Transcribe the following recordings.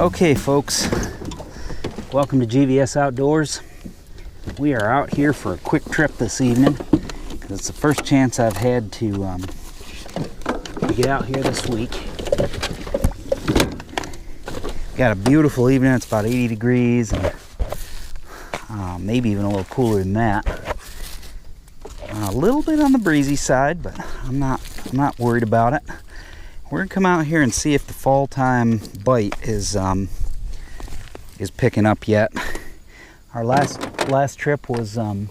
Okay folks, welcome to GVS Outdoors. We are out here for a quick trip this evening because it's the first chance I've had to get out here this week. Got a beautiful evening. It's about 80 degrees and maybe even a little cooler than that. A little bit on the breezy side, but I'm not worried about it. We're gonna come out here and see if the fall time bite is picking up yet. Our last trip was a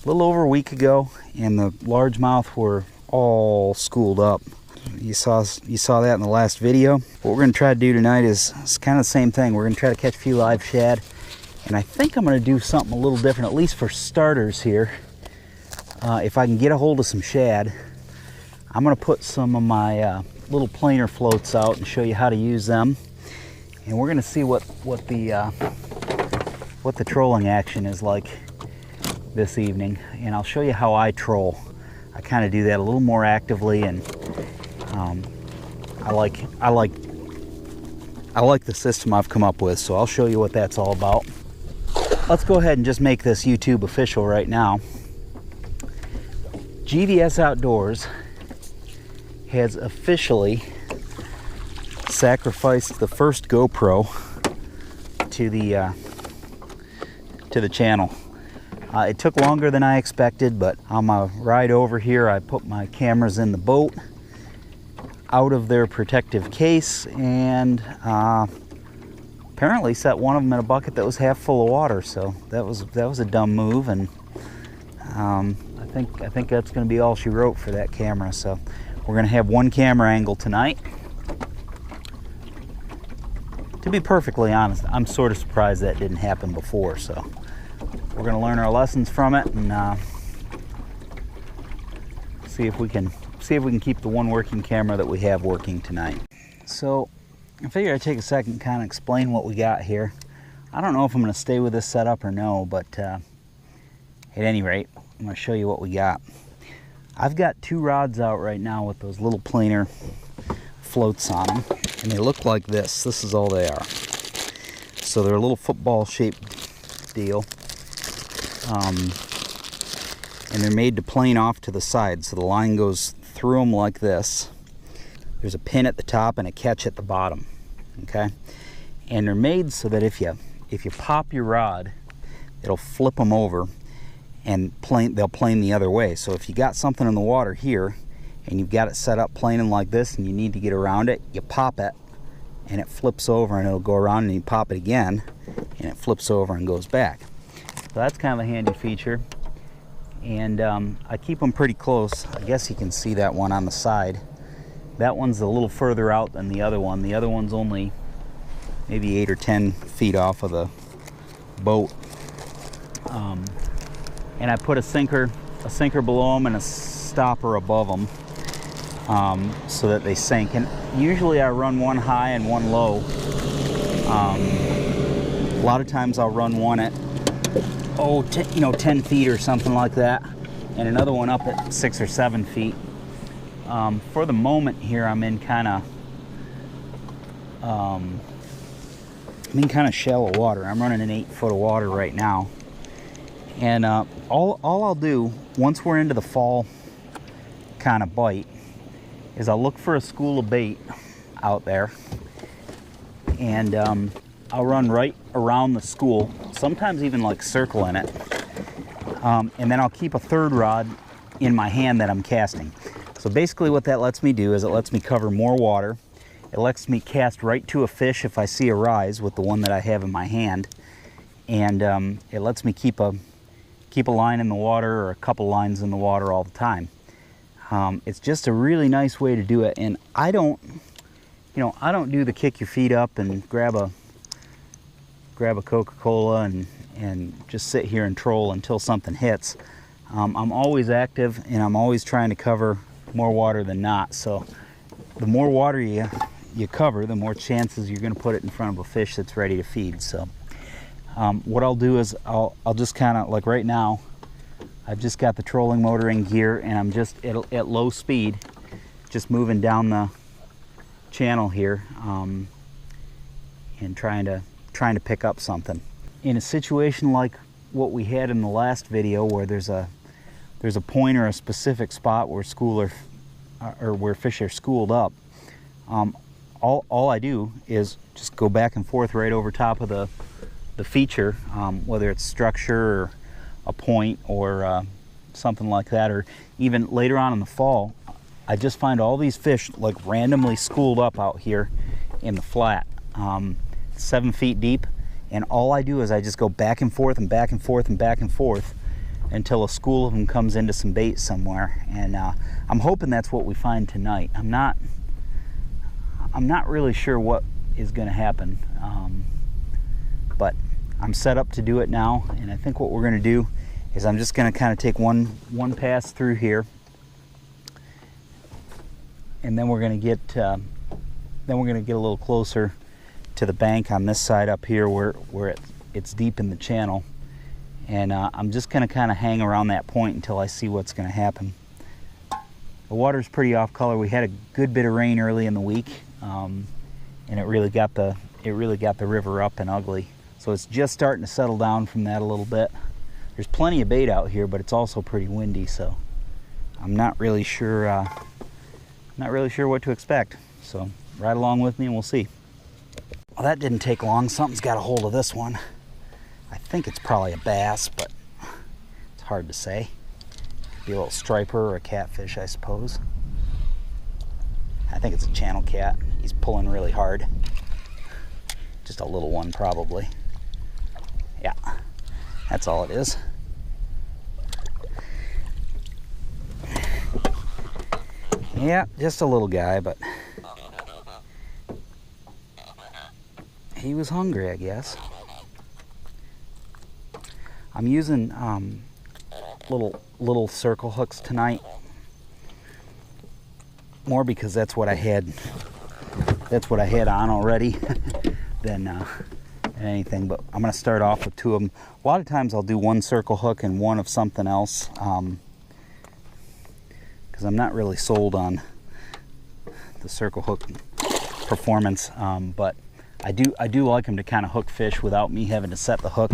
little over a week ago, and the largemouth were all schooled up. You saw that in the last video. What we're gonna try to do tonight is kind of the same thing. We're gonna try to catch a few live shad, and I think I'm gonna do something a little different, at least for starters here. If I can get a hold of some shad, I'm going to put some of my little planer floats out and show you how to use them. And we're going to see what the trolling action is like this evening. And I'll show you how I troll. I kind of do that a little more actively, and I like the system I've come up with. So I'll show you what that's all about. Let's go ahead and just make this YouTube official right now. GVS Outdoors has officially sacrificed the first GoPro to the channel. It took longer than I expected, but on my ride over here, I put my cameras in the boat out of their protective case, and apparently set one of them in a bucket that was half full of water. So that was a dumb move, and I think that's going to be all she wrote for that camera. So we're going to have one camera angle tonight. To be perfectly honest, I'm sort of surprised that didn't happen before. So we're going to learn our lessons from it and see if we can keep the one working camera that we have working tonight. So I figured I'd take a second and kind of explain what we got here. I don't know if I'm going to stay with this setup or no, but at any rate, I'm going to show you what we got. I've got two rods out right now with those little planer floats on them, and they look like this. This is all they are. So they're a little football shaped deal, and they're made to plane off to the side, so the line goes through them like this. There's a pin at the top and a catch at the bottom, okay? And they're made so that if you pop your rod, it'll flip them over and they'll plane the other way. So if you got something in the water here and you've got it set up planing like this and you need to get around it, you pop it and it flips over and it'll go around, and you pop it again and it flips over and goes back. So that's kind of a handy feature. And I keep them pretty close. I guess you can see that one on the side. That one's a little further out than the other one. The other one's only maybe 8 or 10 feet off of the boat. And I put a sinker below them and a stopper above them so that they sink. And usually I run one high and one low. A lot of times I'll run one at 10 feet or something like that, and another one up at 6 or 7 feet. For the moment here, I'm in kind of shallow water. I'm running an 8 foot of water right now. And all I'll do once we're into the fall kind of bite is I'll look for a school of bait out there, and I'll run right around the school, sometimes even like circling it, and then I'll keep a third rod in my hand that I'm casting. So basically what that lets me do is it lets me cover more water. It lets me cast right to a fish if I see a rise with the one that I have in my hand, and it lets me keep a line in the water or a couple lines in the water all the time. It's just a really nice way to do it, and I don't do the kick your feet up and grab a Coca-Cola and just sit here and troll until something hits. I'm always active, and I'm always trying to cover more water than not. So the more water you cover, the more chances you're going to put it in front of a fish that's ready to feed. So what I'll do is I'll just kind of, like right now, I've just got the trolling motor in gear, and I'm just at low speed, just moving down the channel here. and trying to pick up something. In a situation like what we had in the last video, where there's a point or a specific spot where where fish are schooled up, all I do is just go back and forth right over top of the feature, whether it's structure or a point or something like that, or even later on in the fall, I just find all these fish like randomly schooled up out here in the flat, 7 feet deep, and all I do is I just go back and forth and back and forth and back and forth until a school of them comes into some bait somewhere. And I'm hoping that's what we find tonight. I'm not really sure what is going to happen, but I'm set up to do it now. And I think what we're going to do is I'm just going to kind of take one pass through here, and then we're going to get a little closer to the bank on this side up here where it's deep in the channel, and I'm just going to kind of hang around that point until I see what's going to happen. The water's pretty off color. We had a good bit of rain early in the week, and it really got the river up and ugly. So it's just starting to settle down from that a little bit. There's plenty of bait out here, but it's also pretty windy, so I'm not really sure what to expect. So ride along with me and we'll see. Well, that didn't take long. Something's got a hold of this one. I think it's probably a bass, but it's hard to say. Could be a little striper or a catfish, I suppose. I think it's a channel cat. He's pulling really hard. Just a little one, probably. Yeah, that's all it is. Yeah, just a little guy, but he was hungry, I guess. I'm using little circle hooks tonight, more because that's what I had on already than anything. But I'm going to start off with 2 of them. A lot of times I'll do 1 circle hook and 1 of something else, because I'm not really sold on the circle hook performance, but I do like them to kind of hook fish without me having to set the hook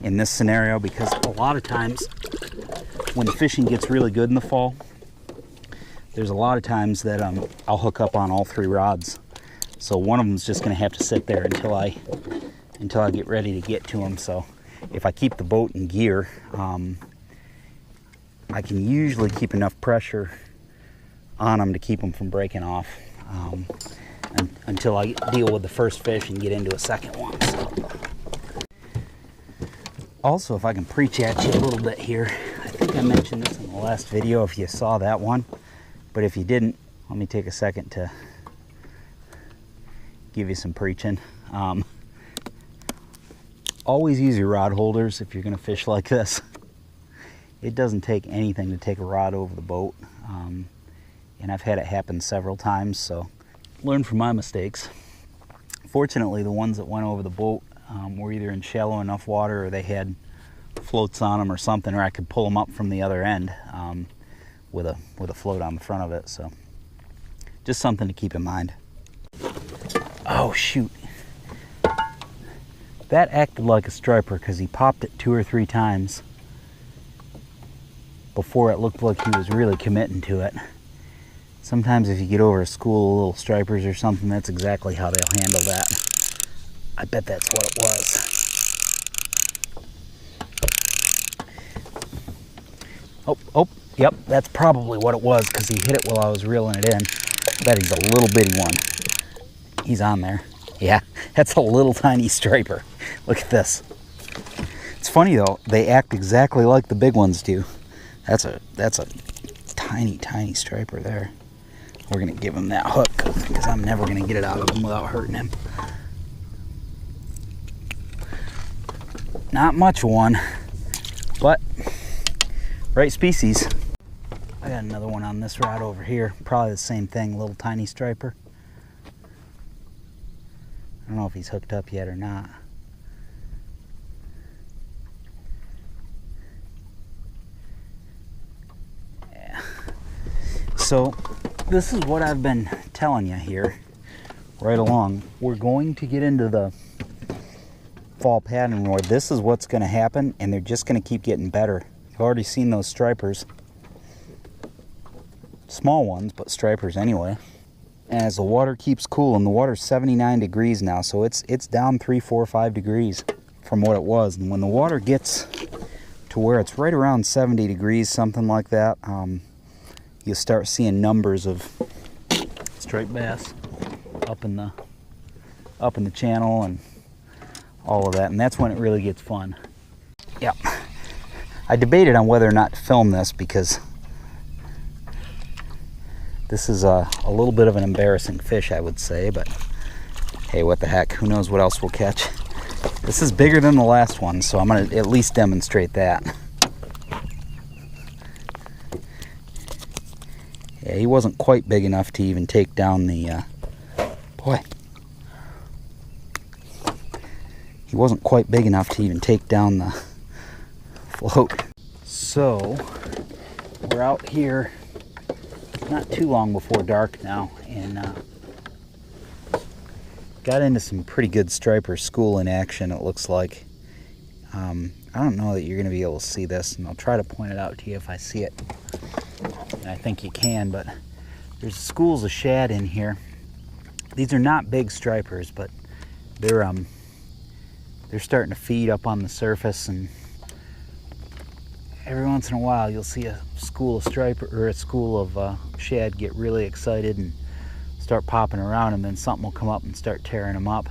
in this scenario, because a lot of times when the fishing gets really good in the fall, there's a lot of times that I'll hook up on all 3 rods. So one of them's just going to have to sit there until I get ready to get to them. So if I keep the boat in gear, I can usually keep enough pressure on them to keep them from breaking off until I deal with the first fish and get into a second one. So. Also, if I can preach at you a little bit here, I think I mentioned this in the last video if you saw that one, but if you didn't, let me take a second to give you some preaching. Always use your rod holders if you're going to fish like this. It doesn't take anything to take a rod over the boat, and I've had it happen several times, so learn from my mistakes. Fortunately, the ones that went over the boat were either in shallow enough water or they had floats on them or something, or I could pull them up from the other end with a float on the front of it. So just something to keep in mind. Oh shoot, that acted like a striper because he popped it 2 or 3 times before it looked like he was really committing to it. Sometimes if you get over a school of little stripers or something, that's exactly how they'll handle that. I bet that's what it was. Oh, yep, that's probably what it was, because he hit it while I was reeling it in. I bet he's a little bitty one. He's on there. Yeah, that's a little tiny striper. Look at this. It's funny though, they act exactly like the big ones do. That's a tiny striper there. We're gonna give him that hook because I'm never gonna get it out of him without hurting him. Not much one, but right species. I got another one on this rod over here. Probably the same thing, little tiny striper. I don't know if he's hooked up yet or not. Yeah. So this is what I've been telling you here right along. We're going to get into the fall pattern where this is what's going to happen, and they're just going to keep getting better. You've already seen those stripers. Small ones, but stripers anyway. As the water keeps cooling, the water's 79 degrees now, so it's down 3, 4, 5 degrees from what it was. And when the water gets to where it's right around 70 degrees, something like that, you start seeing numbers of striped bass up in the channel and all of that, and that's when it really gets fun. Yep. I debated on whether or not to film this because this is a little bit of an embarrassing fish, I would say, but hey, what the heck, who knows what else we'll catch. This is bigger than the last one, so I'm going to at least demonstrate that. Yeah, he wasn't quite big enough to even take down the, he wasn't quite big enough to even take down the float. So, we're out here not too long before dark now, and got into some pretty good striper school in action, it looks like. I don't know that you're going to be able to see this, and I'll try to point it out to you if I see it. And I think you can, but there's schools of shad in here. These are not big stripers, but they're starting to feed up on the surface, and every once in a while you'll see a school of striper or a school of shad get really excited and start popping around, and then something will come up and start tearing them up.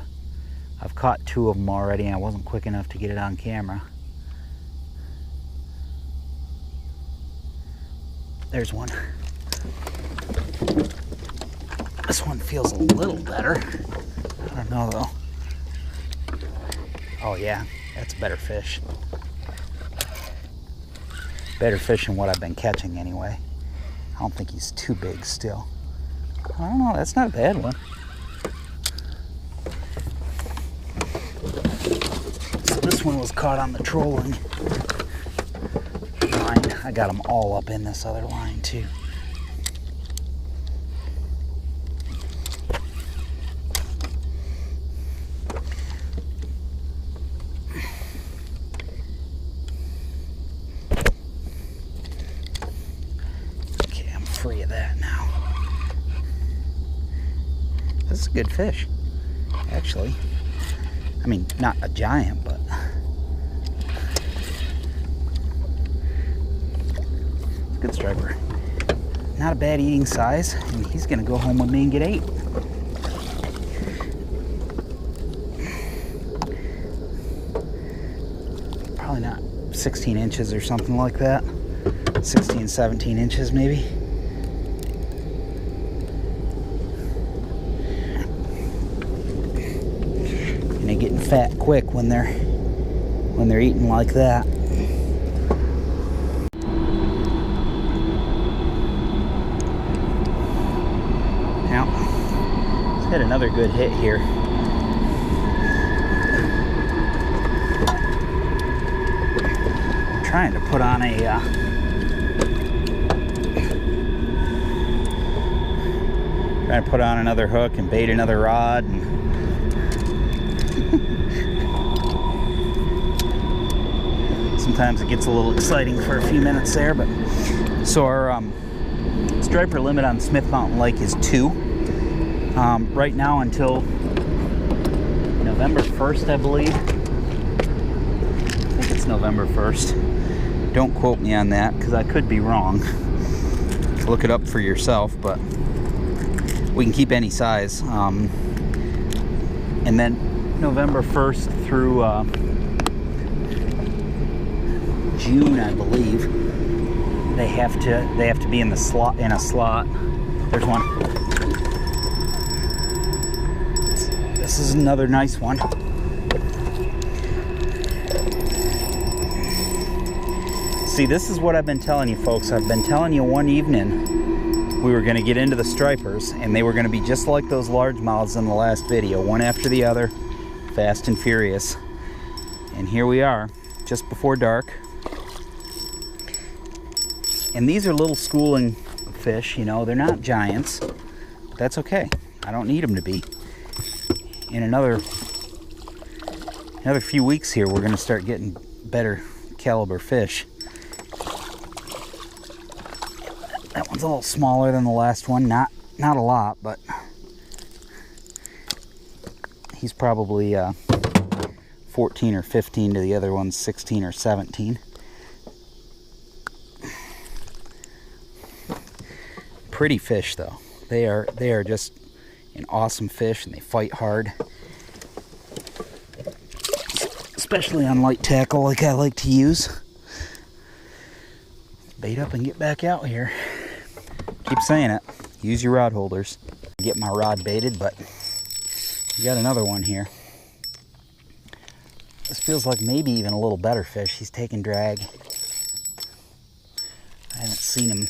I've caught 2 of them already, and I wasn't quick enough to get it on camera. There's one. This one feels a little better. I don't know though. Oh yeah, that's a better fish. Better fish than what I've been catching anyway. I don't think he's too big still. I don't know, that's not a bad one. So this one was caught on the trolling line. I got them all up in this other line too. Free of that now. This is a good fish, actually. I mean, not a giant, but it's a good striper. Not a bad eating size, and he's gonna go home with me and get 8. Probably not 16 inches or something like that. 16, 17 inches maybe. They're getting fat quick when they're eating like that. Now, let's hit another good hit here. I'm trying to put on another hook and bait another rod, and sometimes it gets a little exciting for a few minutes there. But so our striper limit on Smith Mountain Lake is 2 right now until November 1st, I believe. I think it's November 1st. Don't quote me on that because I could be wrong. Look it up for yourself, but we can keep any size. And then November 1st through June, I believe, they have to be in a slot. There's one. This is another nice one. See, this is what I've been telling you folks. I've been telling you one evening we were going to get into the stripers, and they were going to be just like those largemouths in the last video, one after the other, fast and furious. And here we are, just before dark. And these are little schooling fish, you know, they're not giants, but that's okay. I don't need them to be. In another Another few weeks here, we're going to start getting better caliber fish. That one's a little smaller than the last one. Not a lot, but he's probably 14 or 15 to the other one's 16 or 17. Pretty fish though. They are just an awesome fish, and they fight hard. Especially on light tackle like I like to use. Bait up and get back out here. Keep saying it. Use your rod holders. Get my rod baited, but we got another one here. This feels like maybe even a little better fish. He's taking drag. I haven't seen him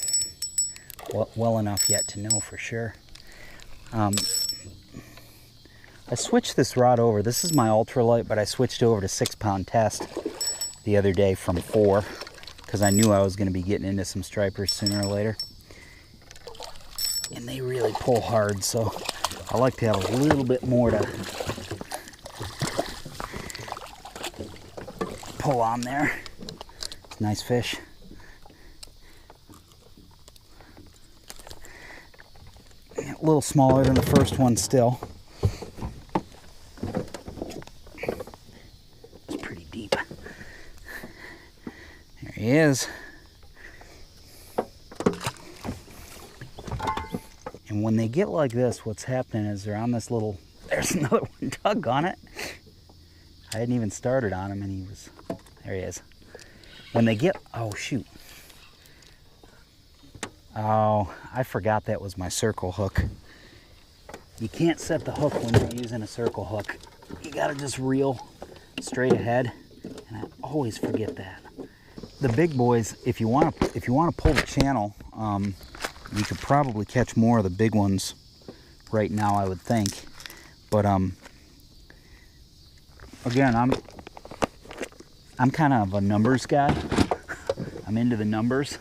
well enough yet to know for sure. I switched this rod over. This is my ultralight, but I switched over to 6-pound test the other day from 4 because I knew I was going to be getting into some stripers sooner or later. And they really pull hard, so I like to have a little bit more to pull on there. It's a nice fish. A little smaller than the first one still. It's pretty deep. There he is. And when they get like this, what's happening is they're on this little, there's another one tug on it. I hadn't even started on him and he was, there he is. When they get, oh shoot. Oh, I forgot that was my circle hook. You can't set the hook when you're using a circle hook. You gotta just reel straight ahead, and I always forget that. The big boys, if you want to pull the channel, you could probably catch more of the big ones right now, I would think. But again, I'm kind of a numbers guy. I'm into the numbers,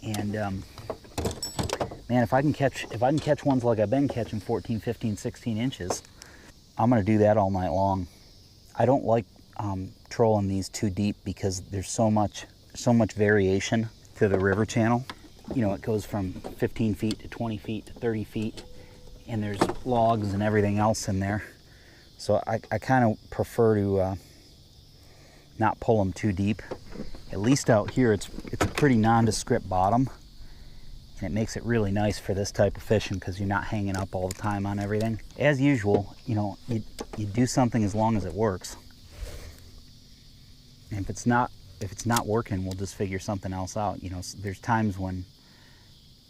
and man, if I can catch ones like I've been catching, 14, 15, 16 inches, I'm gonna do that all night long. I don't like trolling these too deep because there's so much variation to the river channel. You know, it goes from 15 feet to 20 feet to 30 feet, and there's logs and everything else in there. So I kind of prefer to not pull them too deep. At least out here, it's a pretty nondescript bottom, and it makes it really nice for this type of fishing because you're not hanging up all the time on everything. As usual, you know, you do something as long as it works. And if it's not working, we'll just figure something else out. You know, there's times when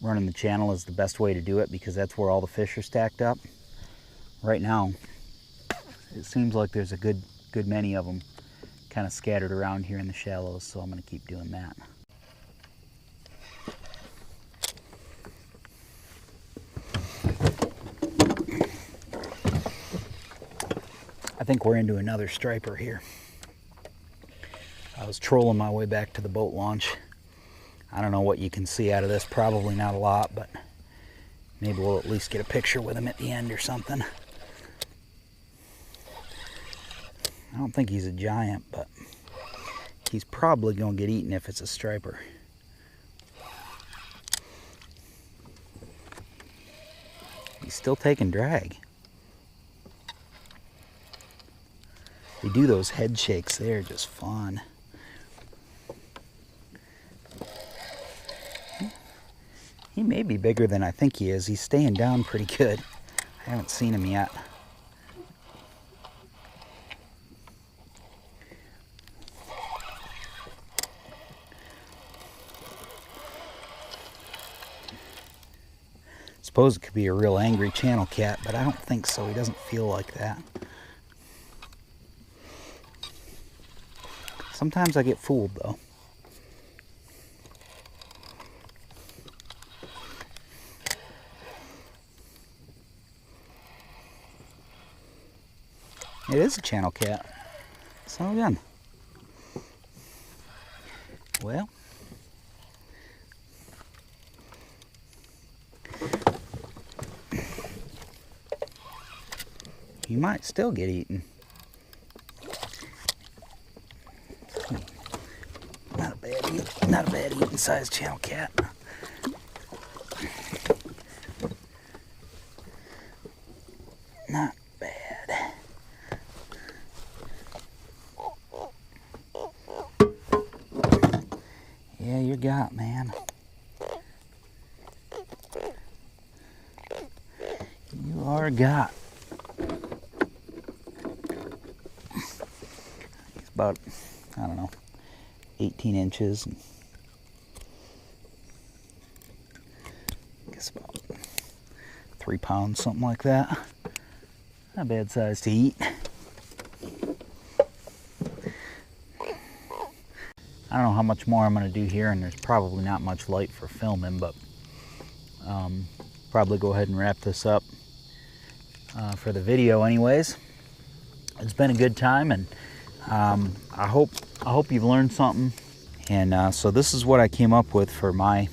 running the channel is the best way to do it because that's where all the fish are stacked up. Right now, it seems like there's a good many of them kind of scattered around here in the shallows, so I'm going to keep doing that. I think we're into another striper here. I was trolling my way back to the boat launch. I don't know what you can see out of this, probably not a lot, but maybe we'll at least get a picture with him at the end or something. I don't think he's a giant, but he's probably going to get eaten if it's a striper. He's still taking drag. They do those head shakes, they're just fun. He may be bigger than I think he is. He's staying down pretty good. I haven't seen him yet. Suppose it could be a real angry channel cat, but I don't think so. He doesn't feel like that. Sometimes I get fooled though. It is a channel cat. So again. Well. He might still get eaten. Not a bad even sized channel cat. Not bad. Yeah, you got, man. You are got. He's about, I don't know, 18 inches. And I guess about 3 pounds, something like that. Not a bad size to eat. I don't know how much more I'm going to do here, and there's probably not much light for filming, but probably go ahead and wrap this up for the video anyways. It's been a good time, and I hope you've learned something. And so this is what I came up with for my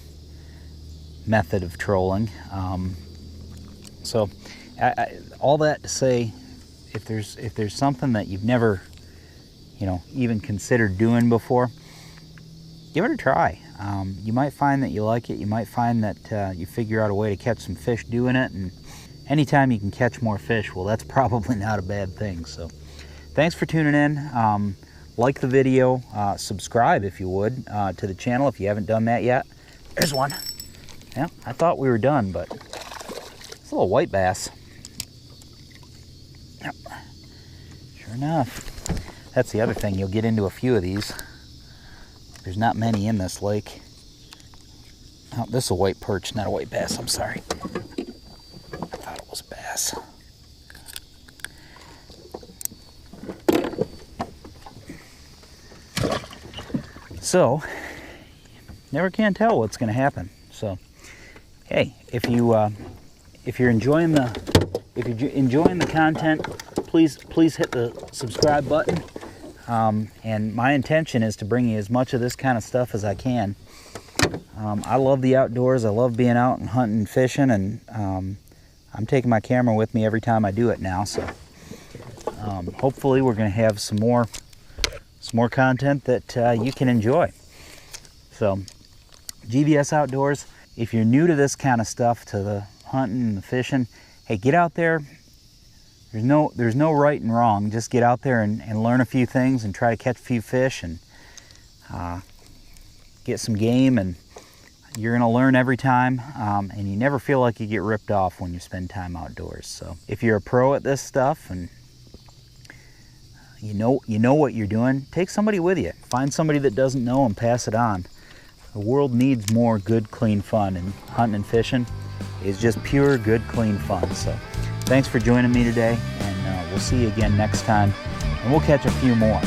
method of trolling. So all that to say, if there's something that you've never, even considered doing before, give it a try. You might find that you like it. You might find that you figure out a way to catch some fish doing it, and anytime you can catch more fish, well, that's probably not a bad thing. So thanks for tuning in. Like the video, subscribe if you would to the channel if you haven't done that yet. There's one. Yeah, I thought we were done, but it's a little white bass. Yep. Sure enough. That's the other thing. You'll get into a few of these. There's not many in this lake. Oh, this is a white perch, not a white bass. I'm sorry. I thought it was a bass. So, never can tell what's going to happen. So, hey, if you're enjoying the content, please hit the subscribe button. And my intention is to bring you as much of this kind of stuff as I can. I love the outdoors. I love being out and hunting and fishing, and I'm taking my camera with me every time I do it now. So hopefully we're going to have some more content that you can enjoy. So GVS Outdoors, if you're new to this kind of stuff, to the hunting and the fishing, hey, get out there. There's no right and wrong. Just get out there and learn a few things and try to catch a few fish and get some game, and you're going to learn every time, and you never feel like you get ripped off when you spend time outdoors. So if you're a pro at this stuff and you know what you're doing, take somebody with you. Find somebody that doesn't know and pass it on. The world needs more good, clean fun, and hunting and fishing is just pure, good, clean fun. So thanks for joining me today, and we'll see you again next time, and we'll catch a few more.